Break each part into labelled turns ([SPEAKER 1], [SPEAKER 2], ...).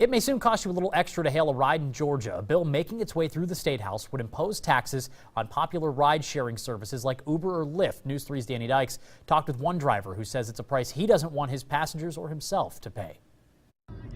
[SPEAKER 1] It may soon cost you a little extra to hail a ride in Georgia. A bill making its way through the State House would impose taxes on popular ride-sharing services like Uber or Lyft. News 3's Danny Dykes talked with one driver who says it's a price he doesn't want his passengers or himself to pay.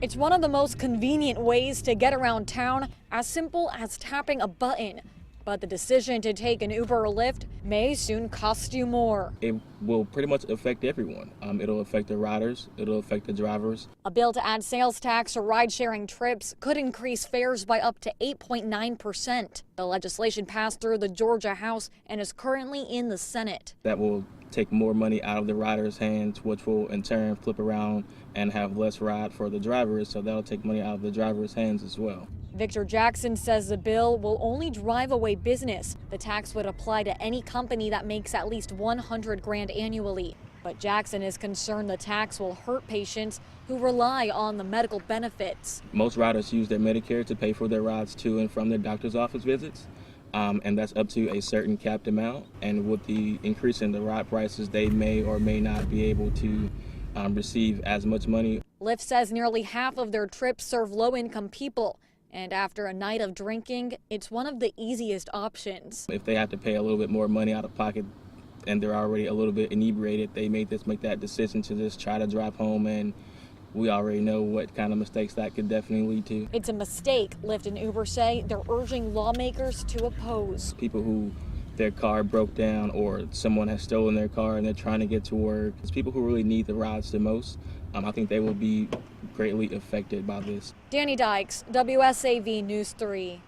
[SPEAKER 2] It's one of the most convenient ways to get around town, as simple as tapping a button. But the decision to take an Uber or Lyft may soon cost you more.
[SPEAKER 3] It will pretty much affect everyone. It'll affect the riders, it'll affect the drivers.
[SPEAKER 2] A bill to add sales tax to ride-sharing trips could increase fares by up to 8.9%. The legislation passed through the Georgia House and is currently in the Senate.
[SPEAKER 3] That will take more money out of the riders' hands, which will in turn flip around and have less ride for the drivers, so that'll take money out of the drivers' hands as well.
[SPEAKER 2] Victor Jackson says the bill will only drive away business. The tax would apply to any company that makes at least $100,000 annually. But Jackson is concerned the tax will hurt patients who rely on the medical benefits.
[SPEAKER 3] Most riders use their Medicare to pay for their rides to and from their doctor's office visits. And that's up to a certain capped amount. And with the increase in the ride prices, they may or may not be able to receive as much money.
[SPEAKER 2] Lyft says nearly half of their trips serve low-income people. And after a night of drinking, it's one of the easiest options.
[SPEAKER 3] If they have to pay a little bit more money out of pocket and they're already a little bit inebriated, they make that decision to just try to drive home, and we already know what kind of mistakes that could definitely lead to.
[SPEAKER 2] It's a mistake, Lyft and Uber say. They're urging lawmakers to oppose.
[SPEAKER 3] People who their car broke down or someone has stolen their car and they're trying to get to work. It's people who really need the rides the most. I think they will be greatly affected by this.
[SPEAKER 2] Danny Dykes, WSAV News 3.